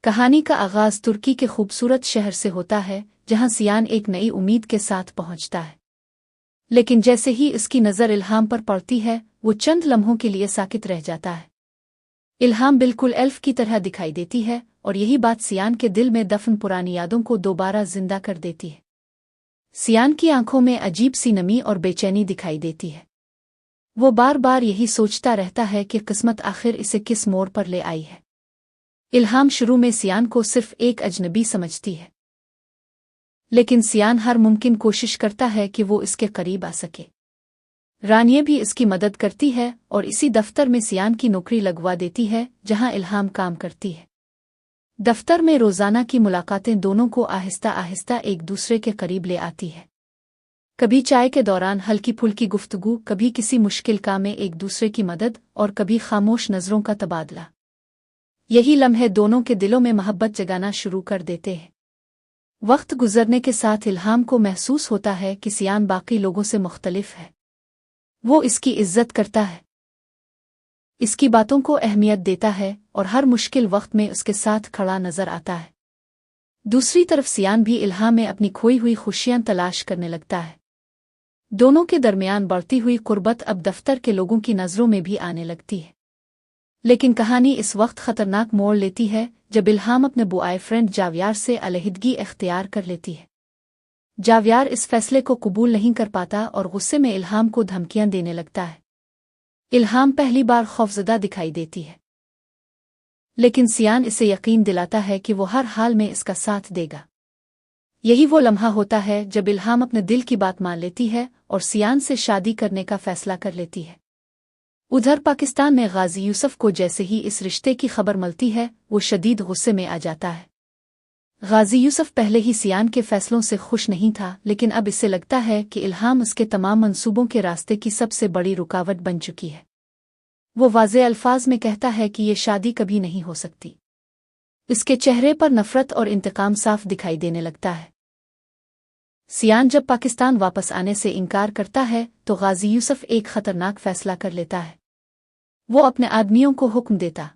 کہانی کا آغاز ترکی کے خوبصورت شہر سے ہوتا ہے جہاں سیان ایک نئی امید کے ساتھ پہنچتا ہے، لیکن جیسے ہی اس کی نظر الہام پر پڑتی ہے وہ چند لمحوں کے لیے ساکت رہ جاتا ہے۔ الہام بالکل ایلف کی طرح دکھائی دیتی ہے اور یہی بات سیان کے دل میں دفن پرانی یادوں کو دوبارہ زندہ کر دیتی ہے۔ سیان کی آنکھوں میں عجیب سی نمی اور بے چینی دکھائی دیتی ہے۔ وہ بار بار یہی سوچتا رہتا ہے کہ قسمت آخر اسے کس موڑ پر لے آئی ہے۔ الہام شروع میں سیان کو صرف ایک اجنبی سمجھتی ہے، لیکن سیان ہر ممکن کوشش کرتا ہے کہ وہ اس کے قریب آ سکے۔ رانیہ بھی اس کی مدد کرتی ہے اور اسی دفتر میں سیان کی نوکری لگوا دیتی ہے جہاں الہام کام کرتی ہے۔ دفتر میں روزانہ کی ملاقاتیں دونوں کو آہستہ آہستہ ایک دوسرے کے قریب لے آتی ہے۔ کبھی چائے کے دوران ہلکی پھلکی گفتگو، کبھی کسی مشکل کام میں ایک دوسرے کی مدد اور کبھی خاموش نظروں کا تبادلہ۔ یہی لمحے دونوں کے دلوں میں محبت جگانا شروع کر دیتے ہیں۔ وقت گزرنے کے ساتھ الہام کو محسوس ہوتا ہے کہ سیان باقی لوگوں سے مختلف ہے۔ وہ اس کی عزت کرتا ہے، اس کی باتوں کو اہمیت دیتا ہے اور ہر مشکل وقت میں اس کے ساتھ کھڑا نظر آتا ہے۔ دوسری طرف سیان بھی الہام میں اپنی کھوئی ہوئی خوشیاں تلاش کرنے لگتا ہے۔ دونوں کے درمیان بڑھتی ہوئی قربت اب دفتر کے لوگوں کی نظروں میں بھی آنے لگتی ہے۔ لیکن کہانی اس وقت خطرناک موڑ لیتی ہے جب الہام اپنے بوائے فرینڈ جاویار سے علیحدگی اختیار کر لیتی ہے۔ جاویار اس فیصلے کو قبول نہیں کر پاتا اور غصے میں الہام کو دھمکیاں دینے لگتا ہے۔ الہام پہلی بار خوفزدہ دکھائی دیتی ہے، لیکن سیان اسے یقین دلاتا ہے کہ وہ ہر حال میں اس کا ساتھ دے گا۔ یہی وہ لمحہ ہوتا ہے جب الہام اپنے دل کی بات مان لیتی ہے اور سیان سے شادی کرنے کا فیصلہ کر لیتی ہے۔ ادھر پاکستان میں غازی یوسف کو جیسے ہی اس رشتے کی خبر ملتی ہے وہ شدید غصے میں آ جاتا ہے۔ غازی یوسف پہلے ہی سیان کے فیصلوں سے خوش نہیں تھا، لیکن اب اسے لگتا ہے کہ الہام اس کے تمام منصوبوں کے راستے کی سب سے بڑی رکاوٹ بن چکی ہے۔ وہ واضح الفاظ میں کہتا ہے کہ یہ شادی کبھی نہیں ہو سکتی۔ اس کے چہرے پر نفرت اور انتقام صاف دکھائی دینے لگتا ہے۔ سیان جب پاکستان واپس آنے سے انکار کرتا ہے تو غازی یوسف ایک خطرناک فیصلہ کر لیتا ہے۔ وہ اپنے آدمیوں کو حکم دیتا